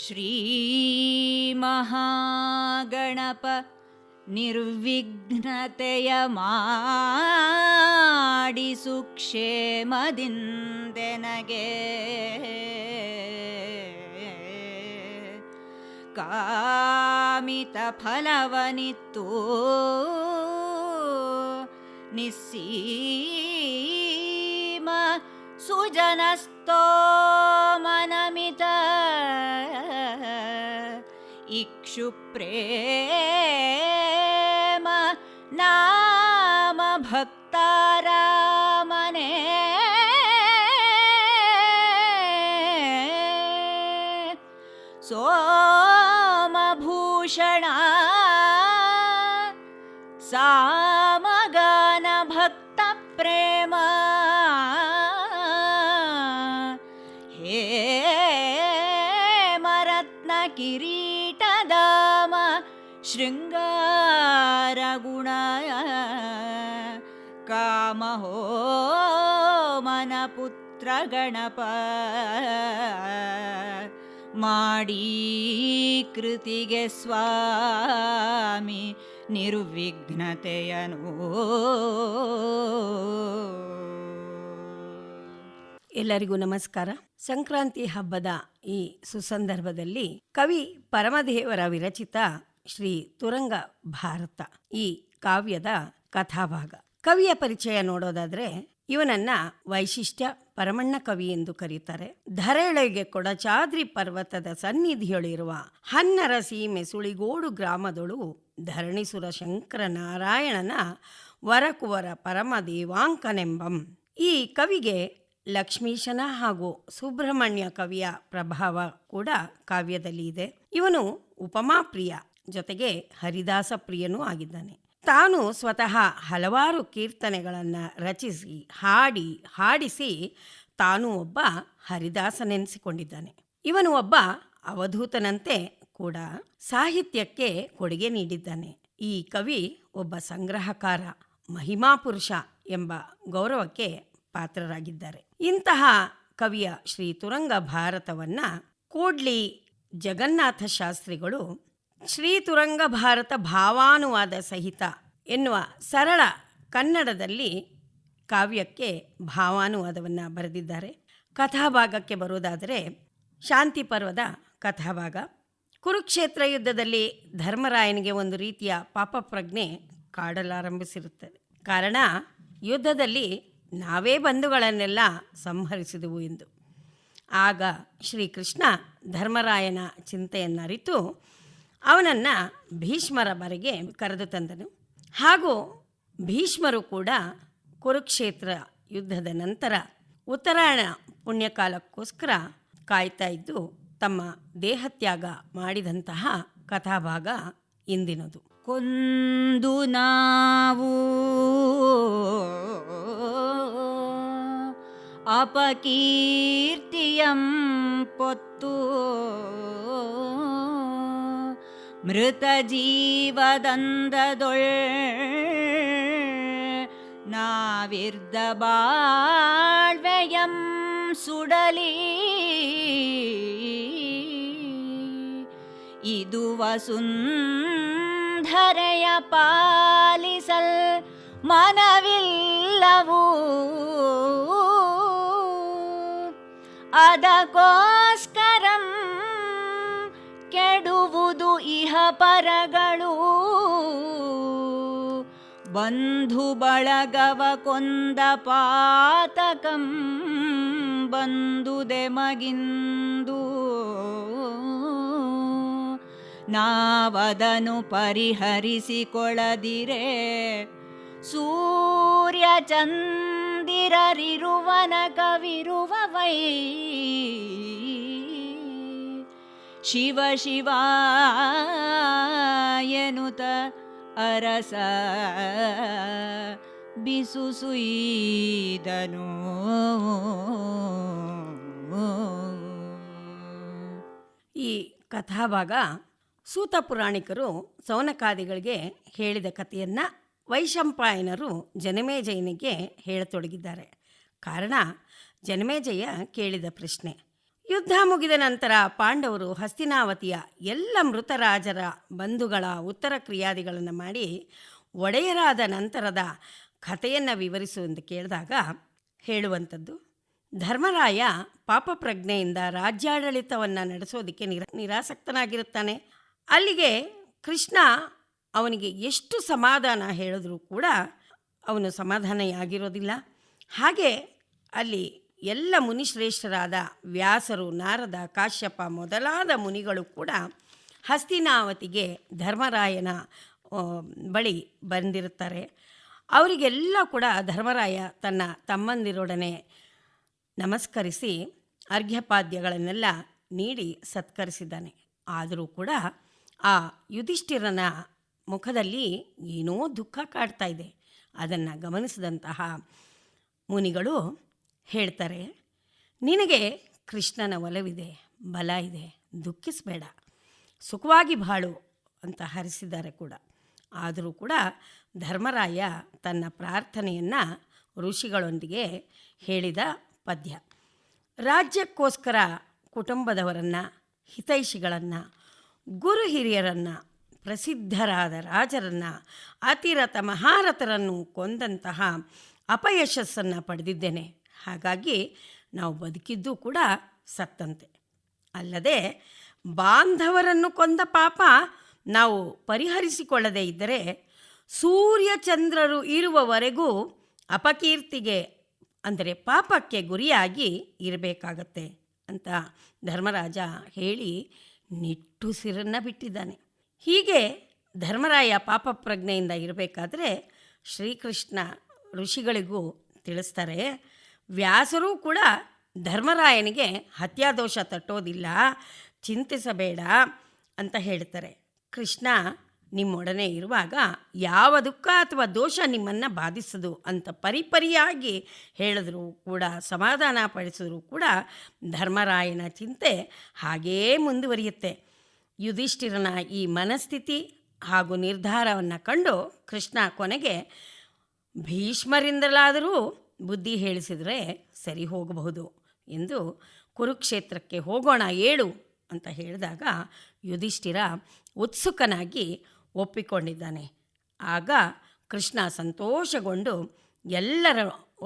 ಶ್ರೀ ಮಹಾಗಣಪ ನಿರ್ವಿಘ್ನತೆಯ ಮಾಡಿಸು ಕ್ಷೇಮದಿಂದೆನಗೆ ಕಾಮಿತ ಫಲವನಿತ್ತು ನಿಸ್ಸೀಮ ಸುಜನಸ್ತೋ ಮನಮಿತ ಇಕ್ಷು ಪ್ರೇಮ ನಾಮ ಭಕ್ತಾರಾಮನೇ ಸೋಮಭೂಷಣ ಸಾಮಗಾನ ಭಕ್ತ ಪ್ರೇಮ ಹೇ ಮರತ್ನ ಕಿರೀಟದಾಮ ಶೃಂಗಾರ ಗುಣ ಕಾಮಹೋ ಮನ ಪುತ್ರ ಗಣಪ ಮಾಡಿ ಕೃತಿಗೆ ಸ್ವಾಮಿ ನಿರ್ವಿಘ್ನತೆಯನು. ಎಲ್ಲರಿಗೂ ನಮಸ್ಕಾರ. ಸಂಕ್ರಾಂತಿ ಹಬ್ಬದ ಈ ಸುಸಂದರ್ಭದಲ್ಲಿ ಕವಿ ಪರಮದೇವರ ವಿರಚಿತ ಶ್ರೀ ತುರಂಗ ಭಾರತ ಈ ಕಾವ್ಯದ ಕಥಾಭಾಗ. ಕವಿಯ ಪರಿಚಯ ನೋಡೋದಾದ್ರೆ, ಇವನನ್ನ ವೈಶಿಷ್ಟ್ಯ ಪರಮಣ್ಣ ಕವಿ ಎಂದು ಕರೀತಾರೆ. ಧರೆಯೊಳಗೆ ಕೊಡಚಾದ್ರಿ ಪರ್ವತದ ಸನ್ನಿಧಿಯೊಳಿರುವ ಹನ್ನರ ಸೀಮೆ ಸುಳಿಗೋಡು ಗ್ರಾಮದೊಳು ಧರಣಿಸುರ ಶಂಕರ ನಾರಾಯಣನ ವರಕುವರ ಪರಮ ದೇವಾಂಕನೆಂಬಂ. ಈ ಕವಿಗೆ ಲಕ್ಷ್ಮೀಶನ ಹಾಗೂ ಸುಬ್ರಹ್ಮಣ್ಯ ಕವಿಯ ಪ್ರಭಾವ ಕೂಡ ಕಾವ್ಯದಲ್ಲಿ ಇದೆ. ಇವನು ಉಪಮಾ ಪ್ರಿಯ, ಜೊತೆಗೆ ಹರಿದಾಸ ಪ್ರಿಯನೂ ಆಗಿದ್ದಾನೆ. ತಾನು ಸ್ವತಃ ಹಲವಾರು ಕೀರ್ತನೆಗಳನ್ನು ರಚಿಸಿ ಹಾಡಿಸಿ ತಾನು ಒಬ್ಬ ಹರಿದಾಸನೆನಿಸಿಕೊಂಡಿದ್ದಾನೆ. ಇವನು ಒಬ್ಬ ಅವಧೂತನಂತೆ ಕೂಡ ಸಾಹಿತ್ಯಕ್ಕೆ ಕೊಡುಗೆ ನೀಡಿದ್ದಾನೆ. ಈ ಕವಿ ಒಬ್ಬ ಸಂಗ್ರಹಕಾರ, ಮಹಿಮಾಪುರುಷ ಎಂಬ ಗೌರವಕ್ಕೆ ಪಾತ್ರರಾಗಿದ್ದಾರೆ. ಇಂತಹ ಕವಿಯ ಶ್ರೀ ತುರಂಗ ಭಾರತವನ್ನ ಕೋಡ್ಲಿ ಜಗನ್ನಾಥ ಶಾಸ್ತ್ರಿಗಳು ಶ್ರೀ ತುರಂಗ ಭಾರತ ಭಾವಾನುವಾದ ಸಹಿತ ಎನ್ನುವ ಸರಳ ಕನ್ನಡದಲ್ಲಿ ಕಾವ್ಯಕ್ಕೆ ಭಾವಾನುವಾದವನ್ನು ಬರೆದಿದ್ದಾರೆ. ಕಥಾಭಾಗಕ್ಕೆ ಬರುವುದಾದರೆ, ಶಾಂತಿ ಪರ್ವದ ಕಥಾಭಾಗ. ಕುರುಕ್ಷೇತ್ರ ಯುದ್ಧದಲ್ಲಿ ಧರ್ಮರಾಯನಿಗೆ ಒಂದು ರೀತಿಯ ಪಾಪಪ್ರಜ್ಞೆ ಕಾಡಲಾರಂಭಿಸಿರುತ್ತದೆ. ಕಾರಣ, ಯುದ್ಧದಲ್ಲಿ ನಾವೇ ಬಂಧುಗಳನ್ನೆಲ್ಲ ಸಂಹರಿಸಿದೆವು ಎಂದು. ಆಗ ಶ್ರೀಕೃಷ್ಣ ಧರ್ಮರಾಯನ ಚಿಂತೆಯನ್ನರಿತು ಅವನನ್ನು ಭೀಷ್ಮರ ಬರೆಗೆ ಕರೆದು ತಂದನು. ಹಾಗೂ ಭೀಷ್ಮರು ಕೂಡ ಕುರುಕ್ಷೇತ್ರ ಯುದ್ಧದ ನಂತರ ಉತ್ತರಾಯಣ ಪುಣ್ಯಕಾಲಕ್ಕೋಸ್ಕರ ಕಾಯ್ತಾ ಇದ್ದು ತಮ್ಮ ದೇಹತ್ಯಾಗ ಮಾಡಿದಂತಹ ಕಥಾಭಾಗ ಇಂದಿನದು. ಕೊಂದು ನಾವು ಅಪಕೀರ್ತಿಯಂ ಪೊತ್ತು ಮೃತ ಜೀವದಂದದೊಳ್ ನಾವಿರ್ದ ಬಾಳ್ವೆಯಂ ಸುಡಲಿ ಇದು ವಸುಂಧರೆಯ ಪಾಲಿಸಲ್ ಮನವಿಲ್ಲವೂ ಅದಕ್ಕೋಸ್ಕರಂ ಕೆಡುವುದು ಇಹ ಪರಗಳು ಬಂಧು ಬಳಗವ ಕೊಂದ ಪಾತಕಂ ಬಂದುದೆ ಮಗಿಂದು ನಾವದನು ಪರಿಹರಿಸಿಕೊಳ್ಳದಿರೆ ಸೂರ್ಯ ಚಂದಿರರಿರುವನ ಕವಿರುವವೈ ಶಿವ ಶಿವ ಎನುತ ಅರಸ ಬಿಸುಸುಯಿದನು. ಈ ಕಥಾಭಾಗ ಸೂತ ಪುರಾಣಿಕರು ಸೌನಕಾದಿಗಳಿಗೆ ಹೇಳಿದ ಕಥೆಯನ್ನು ವೈಶಂಪಾಯನರು ಜನಮೇಜಯನಿಗೆ ಹೇಳತೊಡಗಿದ್ದಾರೆ. ಕಾರಣ ಜನಮೇಜಯ ಕೇಳಿದ ಪ್ರಶ್ನೆ. ಯುದ್ಧ ಮುಗಿದ ನಂತರ ಪಾಂಡವರು ಹಸ್ತಿನಾವತಿಯ ಎಲ್ಲ ಮೃತರಾಜರ ಬಂಧುಗಳ ಉತ್ತರ ಕ್ರಿಯಾದಿಗಳನ್ನು ಮಾಡಿ ಒಡೆಯರಾದ ನಂತರದ ಕಥೆಯನ್ನು ವಿವರಿಸುವಂತೆ ಕೇಳಿದಾಗ ಹೇಳುವಂಥದ್ದು, ಧರ್ಮರಾಯ ಪಾಪಪ್ರಜ್ಞೆಯಿಂದ ರಾಜ್ಯಾಡಳಿತವನ್ನು ನಡೆಸೋದಕ್ಕೆ ನಿರಾಸಕ್ತನಾಗಿರುತ್ತಾನೆ. ಅಲ್ಲಿಗೆ ಕೃಷ್ಣ ಅವನಿಗೆ ಎಷ್ಟು ಸಮಾಧಾನ ಹೇಳಿದ್ರೂ ಕೂಡ ಅವನು ಸಮಾಧಾನಿಯಾಗಿರೋದಿಲ್ಲ. ಹಾಗೆ ಅಲ್ಲಿ ಎಲ್ಲ ಮುನಿಶ್ರೇಷ್ಠರಾದ ವ್ಯಾಸರು, ನಾರದ, ಕಾಶ್ಯಪ ಮೊದಲಾದ ಮುನಿಗಳು ಕೂಡ ಹಸ್ತಿನಾವತಿಗೆ ಧರ್ಮರಾಯನ ಬಳಿ ಬಂದಿರುತ್ತಾರೆ. ಅವರಿಗೆಲ್ಲ ಕೂಡ ಧರ್ಮರಾಯ ತನ್ನ ತಮ್ಮಂದಿರೊಡನೆ ನಮಸ್ಕರಿಸಿ ಅರ್ಘ್ಯಪಾದ್ಯಗಳನ್ನೆಲ್ಲ ನೀಡಿ ಸತ್ಕರಿಸಿದ್ದಾನೆ. ಆದರೂ ಕೂಡ ಆ ಯುಧಿಷ್ಠಿರನ ಮುಖದಲ್ಲಿ ಏನೋ ದುಃಖ ಕಾಡ್ತಾ ಇದೆ. ಅದನ್ನು ಗಮನಿಸಿದಂತಹ ಮುನಿಗಳು ಹೇಳ್ತಾರೆ, ನಿನಗೆ ಕೃಷ್ಣನ ಒಲವಿದೆ, ಬಲ ಇದೆ, ದುಃಖಿಸಬೇಡ, ಸುಖವಾಗಿ ಬಾಳು ಅಂತ ಹರಿಸಿದ್ದಾರೆ ಕೂಡ. ಆದರೂ ಕೂಡ ಧರ್ಮರಾಯ ತನ್ನ ಪ್ರಾರ್ಥನೆಯನ್ನು ಋಷಿಗಳೊಂದಿಗೆ ಹೇಳಿದ ಪದ್ಯ. ರಾಜ್ಯಕ್ಕೋಸ್ಕರ ಕುಟುಂಬದವರನ್ನು, ಹಿತೈಷಿಗಳನ್ನು, ಗುರು ಹಿರಿಯರನ್ನು, ಪ್ರಸಿದ್ಧರಾದ ರಾಜರನ್ನು, ಅತಿರಥ ಮಹಾರಥರನ್ನು ಕೊಂದಂತಹ ಅಪಯಶಸ್ಸನ್ನು ಪಡೆದಿದ್ದೇನೆ. ಹಾಗಾಗಿ ನಾವು ಬದುಕಿದ್ದು ಕೂಡ ಸತ್ತಂತೆ. ಅಲ್ಲದೆ ಬಾಂಧವರನ್ನು ಕೊಂದ ಪಾಪ ನಾವು ಪರಿಹರಿಸಿಕೊಳ್ಳದೇ ಇದ್ದರೆ ಸೂರ್ಯಚಂದ್ರರು ಇರುವವರೆಗೂ ಅಪಕೀರ್ತಿಗೆ ಅಂದರೆ ಪಾಪಕ್ಕೆ ಗುರಿಯಾಗಿ ಇರಬೇಕಾಗತ್ತೆ ಅಂತ ಧರ್ಮರಾಜ ಹೇಳಿ ನಿಟ್ಟುಸಿರನ್ನು ಬಿಟ್ಟಿದ್ದಾನೆ. ಹೀಗೆ ಧರ್ಮರಾಯ ಪಾಪ ಪ್ರಜ್ಞೆಯಿಂದ ಇರಬೇಕಾದ್ರೆ ಶ್ರೀಕೃಷ್ಣ ಋಷಿಗಳಿಗೂ ತಿಳಿಸ್ತಾರೆ. ವ್ಯಾಸರೂ ಕೂಡ ಧರ್ಮರಾಯನಿಗೆ ಹತ್ಯಾದೋಷ ತಟ್ಟೋದಿಲ್ಲ, ಚಿಂತಿಸಬೇಡ ಅಂತ ಹೇಳ್ತಾರೆ. ಕೃಷ್ಣ ನಿಮ್ಮೊಡನೆ ಇರುವಾಗ ಯಾವ ದುಃಖ ಅಥವಾ ದೋಷ ನಿಮ್ಮನ್ನು ಬಾಧಿಸದು ಅಂತ ಪರಿಪರಿಯಾಗಿ ಹೇಳಿದ್ರು ಕೂಡ, ಸಮಾಧಾನ ಪಡಿಸಿದ್ರು ಕೂಡ ಧರ್ಮರಾಯನ ಚಿಂತೆ ಹಾಗೇ ಮುಂದುವರಿಯುತ್ತೆ. ಯುಧಿಷ್ಠಿರನ ಈ ಮನಸ್ಥಿತಿ ಹಾಗೂ ನಿರ್ಧಾರವನ್ನು ಕಂಡು ಕೃಷ್ಣ ಕೊನೆಗೆ ಭೀಷ್ಮರಿಂದಲಾದರೂ ಬುದ್ಧಿ ಹೇಳಿಸಿದರೆ ಸರಿ ಹೋಗಬಹುದು ಎಂದು ಕುರುಕ್ಷೇತ್ರಕ್ಕೆ ಹೋಗೋಣ ಏಳು ಅಂತ ಹೇಳಿದಾಗ ಯುಧಿಷ್ಠಿರ ಉತ್ಸುಕನಾಗಿ ಒಪ್ಪಿಕೊಂಡಿದ್ದಾನೆ. ಆಗ ಕೃಷ್ಣ ಸಂತೋಷಗೊಂಡು ಎಲ್ಲರ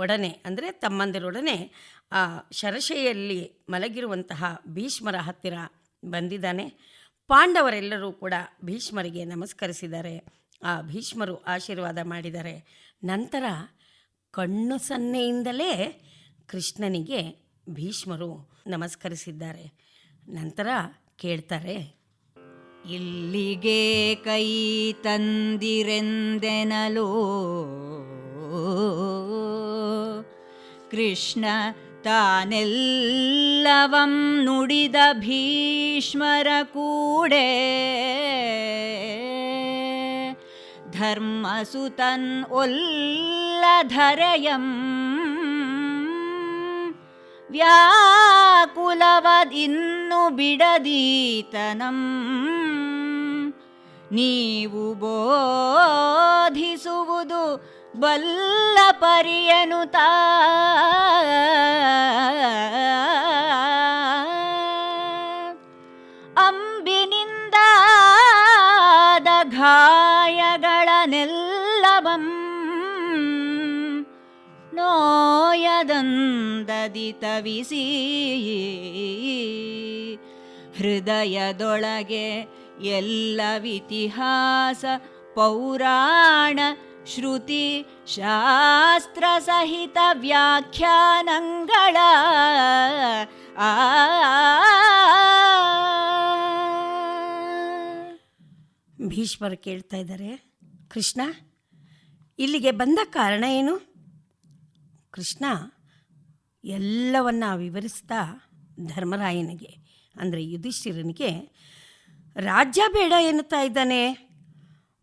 ಒಡನೆ ಅಂದರೆ ತಮ್ಮಂದಿರೊಡನೆ ಆ ಶರಶೆಯಲ್ಲಿ ಮಲಗಿರುವಂತಹ ಭೀಷ್ಮರ ಹತ್ತಿರ ಬಂದಿದ್ದಾನೆ. ಪಾಂಡವರೆಲ್ಲರೂ ಕೂಡ ಭೀಷ್ಮರಿಗೆ ನಮಸ್ಕರಿಸಿದ್ದಾರೆ. ಆ ಭೀಷ್ಮರು ಆಶೀರ್ವಾದ ಮಾಡಿದ್ದಾರೆ. ನಂತರ ಕಣ್ಣು ಸನ್ನೆಯಿಂದಲೇ ಕೃಷ್ಣನಿಗೆ ಭೀಷ್ಮರು ನಮಸ್ಕರಿಸಿದ್ದಾರೆ. ನಂತರ ಕೇಳ್ತಾರೆ, ಇಲ್ಲಿಗೆ ಕೈ ತಂದಿರೆಂದೆನಲು ಕೃಷ್ಣ ತಾನೆಲ್ಲವಂ ನುಡಿದ ಭೀಷ್ಮರ ಕೂಡೆ ಧರ್ಮಸುತನ್ ಒಲ್ಲಧರೆಯಂ ವ್ಯಾಕುಲವದಿನ್ನು ಬಿಡದೀತನಂ ನೀವು ಬೋಧಿಸುವುದು ಬಲ್ಲ ಪರಿಯನುತ ಅಂಬಿನಿಂದಾದ ಗಾಯಗಳನ್ನೆಲ್ಲವಂ ನೋಯದಂದದಿ ತವಿಸಿ ಹೃದಯದೊಳಗೆ ಎಲ್ಲವಿತಿಹಾಸ ಪೌರಾಣ ಶ್ರುತಿ ಶಾಸ್ತ್ರ ಸಹಿತ ವ್ಯಾಖ್ಯಾನಗಳ ಭೀಷ್ಮರು ಕೇಳ್ತಾ ಇದ್ದಾರೆ, ಕೃಷ್ಣ ಇಲ್ಲಿಗೆ ಬಂದ ಕಾರಣ ಏನು? ಕೃಷ್ಣ ಎಲ್ಲವನ್ನ ವಿವರಿಸ್ತಾ ಧರ್ಮರಾಯನಿಗೆ ಅಂದರೆ ಯುಧಿಷ್ಠಿರನಿಗೆ ರಾಜ್ಯ ಬೇಡ ಎನ್ನುತ್ತಾ ಇದ್ದಾನೆ.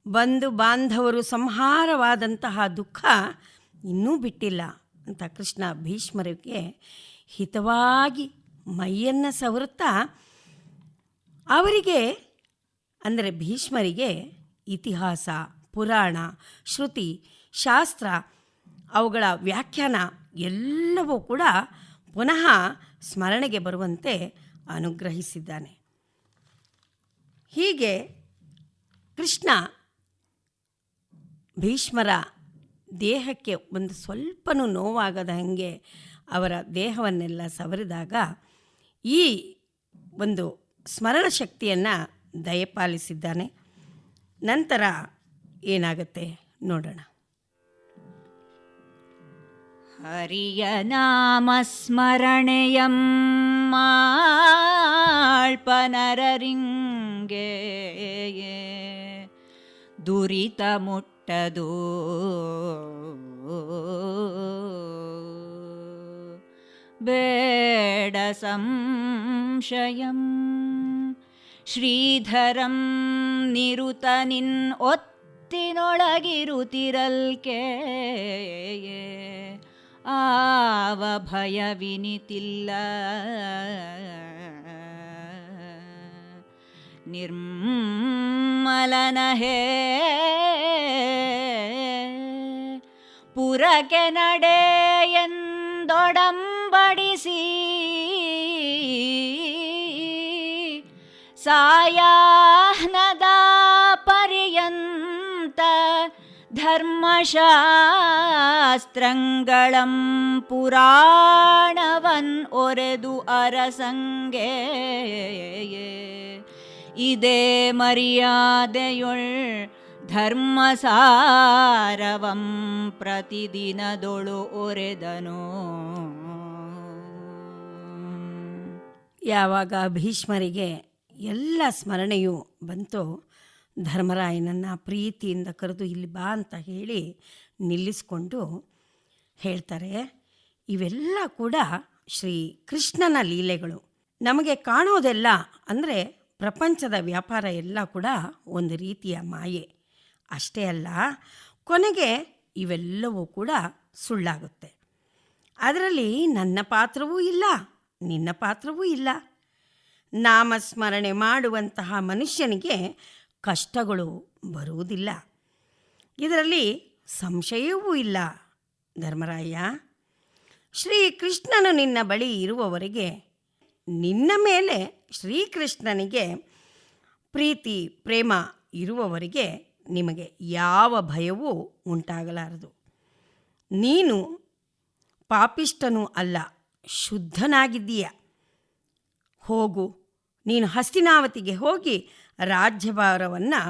ಬಂಧು ಬಾಂಧವರು ಸಂಹಾರವಾದಂತಹ ದುಃಖ ಇನ್ನೂ ಬಿಟ್ಟಿಲ್ಲ ಅಂತ ಕೃಷ್ಣ ಭೀಷ್ಮರಿಗೆ ಹಿತವಾಗಿ ಮೈಯನ್ನು ಸವರುತ್ತಾ ಅವರಿಗೆ ಅಂದರೆ ಭೀಷ್ಮರಿಗೆ ಇತಿಹಾಸ, ಪುರಾಣ, ಶ್ರುತಿ, ಶಾಸ್ತ್ರ ಅವುಗಳ ವ್ಯಾಖ್ಯಾನ ಎಲ್ಲವೂ ಕೂಡ ಪುನಃ ಸ್ಮರಣೆಗೆ ಬರುವಂತೆ ಅನುಗ್ರಹಿಸಿದ್ದಾನೆ. ಹೀಗೆ ಕೃಷ್ಣ ಭೀಷ್ಮರ ದೇಹಕ್ಕೆ ಒಂದು ಸ್ವಲ್ಪನೂ ನೋವಾಗದ ಹಾಗೆ ಅವರ ದೇಹವನ್ನೆಲ್ಲ ಸವರಿದಾಗ ಈ ಒಂದು ಸ್ಮರಣ ಶಕ್ತಿಯನ್ನು ದಯಪಾಲಿಸಿದ್ದಾನೆ. ನಂತರ ಏನಾಗುತ್ತೆ ನೋಡೋಣ. ಹರಿಯ ನಾಮ ಸ್ಮರಣೆಯಂ ಮಾಳ್ಪನರರಿಂಗೆ ದುರಿತ ಮುಟ್ಟದು ಬೇಡ ಸಂಶಯಂ ಶ್ರೀಧರಂ ನಿರುತ ನಿನ್ ಒತ್ತಿನೊಳಗಿರುತ್ತಿರಲ್ಕೆ ಆವ ಭಯವಿನಿತಿಲ್ಲ ನಿರ್ಮಲನ ಹೇ ಪುರಕ್ಕೆ ನಡೆ ಎಂದೊಡಂಬಡಿಸಿ ಸಾಯಾಹ್ನದ ಪರ್ಯಂತ ಧರ್ಮಶಾಸ್ತ್ರಗಳಂ ಪುರಾಣವನ್ ಒರೆದು ಅರಸಂಗೆ ಇದೇ ಮರ್ಯಾದೆಯೊಳ್ ಧರ್ಮಸಾರವಂ ಪ್ರತಿದಿನದೊಳು ಒರೆದನು. ಯಾವಾಗ ಭೀಷ್ಮರಿಗೆ ಎಲ್ಲ ಸ್ಮರಣೆಯು ಬಂತೋ ಧರ್ಮರಾಯನನ್ನು ಪ್ರೀತಿಯಿಂದ ಕರೆದು ಇಲ್ಲಿ ಬಾ ಅಂತ ಹೇಳಿ ನಿಲ್ಲಿಸ್ಕೊಂಡು ಹೇಳ್ತಾರೆ, ಇವೆಲ್ಲ ಕೂಡ ಶ್ರೀ ಕೃಷ್ಣನ ಲೀಲೆಗಳು. ನಮಗೆ ಕಾಣೋದೆಲ್ಲ ಅಂದರೆ ಪ್ರಪಂಚದ ವ್ಯಾಪಾರ ಎಲ್ಲ ಕೂಡ ಒಂದು ರೀತಿಯ ಮಾಯೆ. ಅಷ್ಟೇ ಅಲ್ಲ, ಕೊನೆಗೆ ಇವೆಲ್ಲವೂ ಕೂಡ ಸುಳ್ಳಾಗುತ್ತೆ. ಅದರಲ್ಲಿ ನನ್ನ ಪಾತ್ರವೂ ಇಲ್ಲ, ನಿನ್ನ ಪಾತ್ರವೂ ಇಲ್ಲ. ನಾಮಸ್ಮರಣೆ ಮಾಡುವಂತಹ ಮನುಷ್ಯನಿಗೆ ಕಷ್ಟಗಳು ಬರುವುದಿಲ್ಲ, ಇದರಲ್ಲಿ ಸಂಶಯವೂ ಇಲ್ಲ. ಧರ್ಮರಾಯ, ಶ್ರೀಕೃಷ್ಣನು ನಿನ್ನ ಬಳಿ ಇರುವವರೆಗೆ, ನಿನ್ನ ಮೇಲೆ ಶ್ರೀಕೃಷ್ಣನಿಗೆ ಪ್ರೀತಿ ಪ್ರೇಮ ಇರುವವರೆಗೆ ನಿಮಗೆ ಯಾವ ಭಯವೂ ಉಂಟಾಗಲಾರದು. ನೀನು ಪಾಪಿಷ್ಟನೂ ಅಲ್ಲ, ಶುದ್ಧನಾಗಿದ್ದೀಯ. ಹೋಗು, ನೀನು ಹಸ್ತಿನಾವತಿಗೆ ಹೋಗಿ ರಾಜ್ಯಭಾರವನ್ನು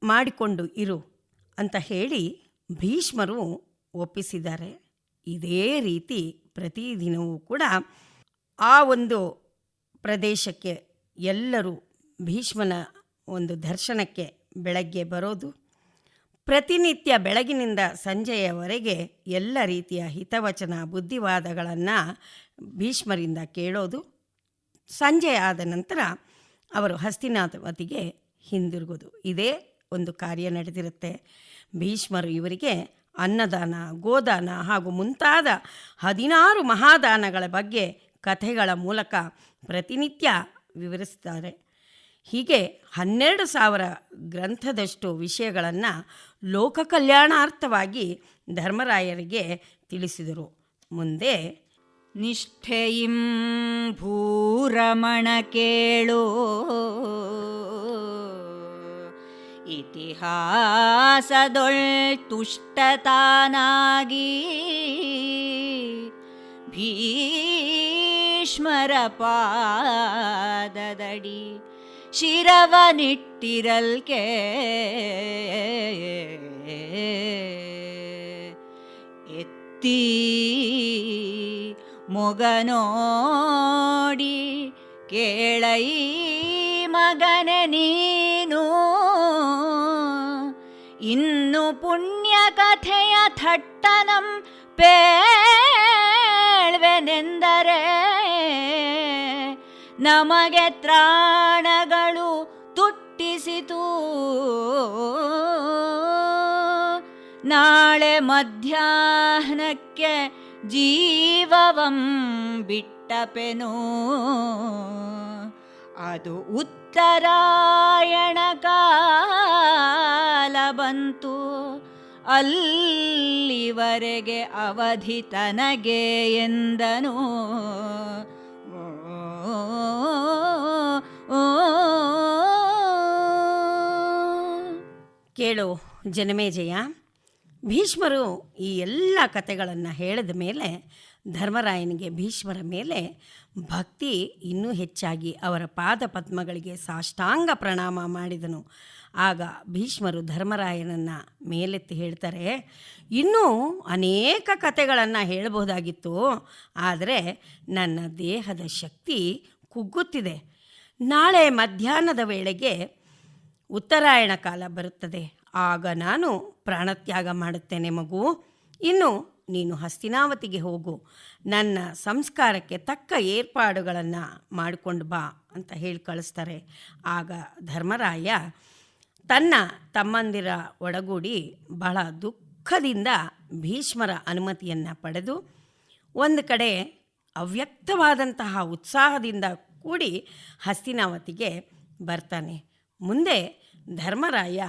ಮಾಡಿಕೊಂಡು ಇರು ಅಂತ ಹೇಳಿ ಭೀಷ್ಮರು ಒಪ್ಪಿಸಿದ್ದಾರೆ. ಇದೇ ರೀತಿ ಪ್ರತಿದಿನವೂ ಕೂಡ ಆ ಒಂದು ಪ್ರದೇಶಕ್ಕೆ ಎಲ್ಲರೂ ಭೀಷ್ಮನ ಒಂದು ದರ್ಶನಕ್ಕೆ ಬೆಳಗ್ಗೆ ಬರೋದು, ಪ್ರತಿನಿತ್ಯ ಬೆಳಗಿನಿಂದ ಸಂಜೆಯವರೆಗೆ ಎಲ್ಲ ರೀತಿಯ ಹಿತವಚನ ಬುದ್ಧಿವಾದಗಳನ್ನು ಭೀಷ್ಮರಿಂದ ಕೇಳೋದು. ಸಂಜೆ ಆದ ನಂತರ ಅವರು ಹಸ್ತಿನಾವತಿಗೆ ಹಿಂದಿರುಗೋದು. ಇದೇ ಒಂದು ಕಾರ್ಯ ನಡೆದಿರುತ್ತೆ. ಭೀಷ್ಮರು ಇವರಿಗೆ ಅನ್ನದಾನ, ಗೋದಾನ ಹಾಗೂ ಮುಂತಾದ 16 ಮಹಾದಾನಗಳ ಬಗ್ಗೆ ಕಥೆಗಳ ಮೂಲಕ ಪ್ರತಿನಿತ್ಯ ವಿವರಿಸ್ತಾರೆ. ಹೀಗೆ 12,000 ಗ್ರಂಥದಷ್ಟು ವಿಷಯಗಳನ್ನು ಲೋಕ ಕಲ್ಯಾಣಾರ್ಥವಾಗಿ ಧರ್ಮರಾಯರಿಗೆ ತಿಳಿಸಿದರು. ಮುಂದೆ ನಿಷ್ಠೆಯಿಂ ಭೂರಮಣ ಕೇಳೋ ಇತಿಹಾಸದೊಳ್ ತುಷ್ಟತಾನಾಗಿ ಭೀಷ್ಮರ ಪಾದದಡಿ ಶಿರವನಿಟ್ಟಿರಲ್ಕೆ ಎತ್ತಿ ಮೊಗನೋಡಿ ಕೇಳೈ ಮಗನೆ ನೀನು ಇನ್ನು ಪುಣ್ಯ ಕಥೆಯ ಥಟ್ಟನಂ ಪೇಳ್ವೆನೆಂದರೆ ನಮಗೆ ತ್ರಾಣಗಳು ತುಟ್ಟಿಸಿತು. ನಾಳೆ ಮಧ್ಯಾಹ್ನಕ್ಕೆ ಜೀವವಂ ಬಿಟ್ಟಪೆನು ಅದು ಉತ್ತರಾಯಣ ಕಾಲ ಬಂತು. ಅಲ್ಲಿವರೆಗೆ ಅವಧಿ ತನಗೆ ಎಂದನು. ಕೇಳು ಜನಮೇಜಯ, ಭೀಷ್ಮರು ಈ ಎಲ್ಲ ಕಥೆಗಳನ್ನು ಹೇಳಿದ ಮೇಲೆ ಧರ್ಮರಾಯನಿಗೆ ಭೀಷ್ಮರ ಮೇಲೆ ಭಕ್ತಿ ಇನ್ನೂ ಹೆಚ್ಚಾಗಿ ಅವರ ಪಾದ ಪದ್ಮಗಳಿಗೆ ಸಾಷ್ಟಾಂಗ ಪ್ರಣಾಮ ಮಾಡಿದನು. ಆಗ ಭೀಷ್ಮರು ಧರ್ಮರಾಯನನ್ನು ಮೇಲೆತ್ತಿ ಹೇಳ್ತಾರೆ, ಇನ್ನೂ ಅನೇಕ ಕಥೆಗಳನ್ನು ಹೇಳಬಹುದಾಗಿತ್ತು, ಆದರೆ ನನ್ನ ದೇಹದ ಶಕ್ತಿ ಕುಗ್ಗುತ್ತಿದೆ. ನಾಳೆ ಮಧ್ಯಾಹ್ನದ ವೇಳೆಗೆ ಉತ್ತರಾಯಣ ಕಾಲ ಬರುತ್ತದೆ, ಆಗ ನಾನು ಪ್ರಾಣತ್ಯಾಗ ಮಾಡುತ್ತೇನೆ ಮಗು. ಇನ್ನು ನೀನು ಹಸ್ತಿನಾವತಿಗೆ ಹೋಗು, ನನ್ನ ಸಂಸ್ಕಾರಕ್ಕೆ ತಕ್ಕ ಏರ್ಪಾಡುಗಳನ್ನು ಮಾಡಿಕೊಂಡು ಬಾ ಅಂತ ಹೇಳಿ ಕಳಿಸ್ತಾರೆ. ಆಗ ಧರ್ಮರಾಯ ತನ್ನ ತಮ್ಮಂದಿರ ಒಡಗೂಡಿ ಬಹಳ ದುಃಖದಿಂದ ಭೀಷ್ಮರ ಅನುಮತಿಯನ್ನು ಪಡೆದು ಒಂದು ಕಡೆ ಅವ್ಯಕ್ತವಾದಂತಹ ಉತ್ಸಾಹದಿಂದ ಕೂಡಿ ಹಸ್ತಿನಾವತಿಗೆ ಬರ್ತಾನೆ. ಮುಂದೆ ಧರ್ಮರಾಯ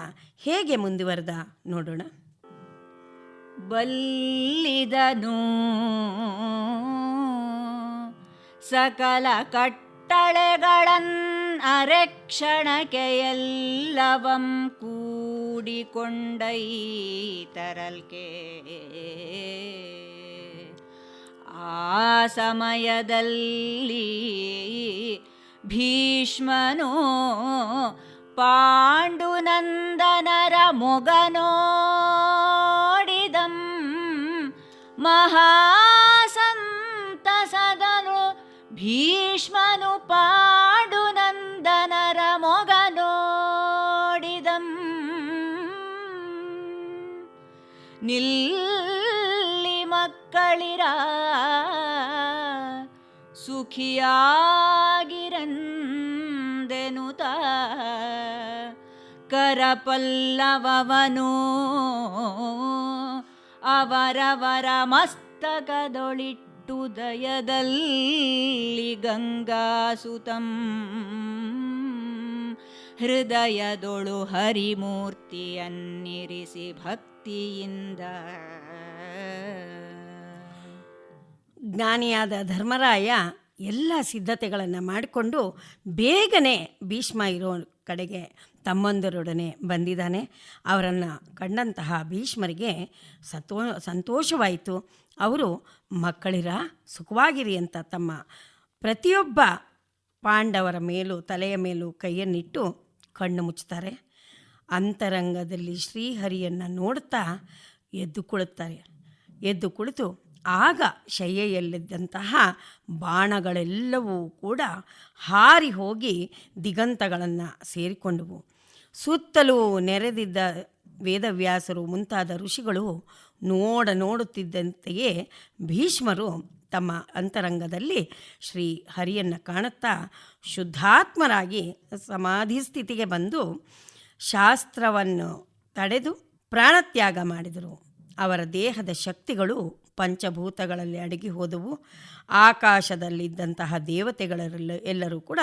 ಹೇಗೆ ಮುಂದುವರೆದ ನೋಡೋಣ. ಬಲ್ಲಿದನು ಸಕಲ ಕಟ್ಟಳೆಗಳನ್ ಅರೆಕ್ಷಣಕ್ಕೆ ಎಲ್ಲವಂ ಕೂಡಿಕೊಂಡೈತರಲ್ಕೆ. ಆ ಸಮಯದಲ್ಲಿ ಭೀಷ್ಮನು ಪಾಂಡುನಂದನರ ಮೊಗನೋಡಿದಂ ಮಹಾಸಂತಸದನು. ಭೀಷ್ಮನು ಪಾಂಡುನಂದನರ ಮೊಗನೋಡಿದಂ ನಿಲ್ಲಿ ಮಕ್ಕಳಿರ ಸುಖಿಯಾಗಿರಂದೆನುತ ಕರಪಲ್ಲವವನು ಅವರವರ ಮಸ್ತಕದೊಳಿಟ್ಟು ದಯದಲ್ಲಿ ಗಂಗಾಸುತಂ ಹೃದಯದೊಳು ಹರಿಮೂರ್ತಿಯನ್ನಿರಿಸಿ ಭಕ್ತಿಯಿಂದ. ಜ್ಞಾನಿಯಾದ ಧರ್ಮರಾಯ ಎಲ್ಲ ಸಿದ್ಧತೆಗಳನ್ನು ಮಾಡಿಕೊಂಡು ಬೇಗನೆ ಭೀಷ್ಮ ಇರೋ ಕಡೆಗೆ ತಮ್ಮಂದರೊಡನೆ ಬಂದಿದ್ದಾನೆ. ಅವರನ್ನು ಕಂಡಂತಹ ಭೀಷ್ಮರಿಗೆ ಸಂತೋಷವಾಯಿತು. ಅವರು ಮಕ್ಕಳಿರ ಸುಖವಾಗಿರಿ ಅಂತ ತಮ್ಮ ಪ್ರತಿಯೊಬ್ಬ ಪಾಂಡವರ ಮೇಲೂ ತಲೆಯ ಮೇಲೂ ಕೈಯನ್ನಿಟ್ಟು ಕಣ್ಣು ಮುಚ್ಚುತ್ತಾರೆ. ಅಂತರಂಗದಲ್ಲಿ ಶ್ರೀಹರಿಯನ್ನು ನೋಡುತ್ತಾ ಎದ್ದು ಕುಳಿತಾರೆ. ಎದ್ದು ಕುಳಿತು ಆಗ ಶಯ್ಯೆಯಲ್ಲಿದ್ದಂತಹ ಬಾಣಗಳೆಲ್ಲವೂ ಕೂಡ ಹಾರಿ ಹೋಗಿ ದಿಗಂತಗಳನ್ನು ಸೇರಿಕೊಂಡವು. ಸುತ್ತಲೂ ನೆರೆದಿದ್ದ ವೇದವ್ಯಾಸರು ಮುಂತಾದ ಋಷಿಗಳು ನೋಡುತ್ತಿದ್ದಂತೆಯೇ ಭೀಷ್ಮರು ತಮ್ಮ ಅಂತರಂಗದಲ್ಲಿ ಶ್ರೀ ಹರಿಯನ್ನು ಕಾಣುತ್ತಾ ಶುದ್ಧಾತ್ಮರಾಗಿ ಸಮಾಧಿ ಸ್ಥಿತಿಗೆ ಬಂದು ಶಾಸ್ತ್ರವನ್ನು ತಡೆದು ಪ್ರಾಣತ್ಯಾಗ ಮಾಡಿದರು. ಅವರ ದೇಹದ ಶಕ್ತಿಗಳು ಪಂಚಭೂತಗಳಲ್ಲಿ ಅಡಗಿ ಹೋದವು. ಆಕಾಶದಲ್ಲಿದ್ದಂತಹ ಎಲ್ಲರೂ ಕೂಡ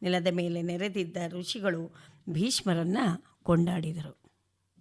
ನೆಲದ ಮೇಲೆ ನೆರೆದಿದ್ದ ಋಷಿಗಳು ಭೀಷ್ಮರನ್ನು ಕೊಂಡಾಡಿದರು.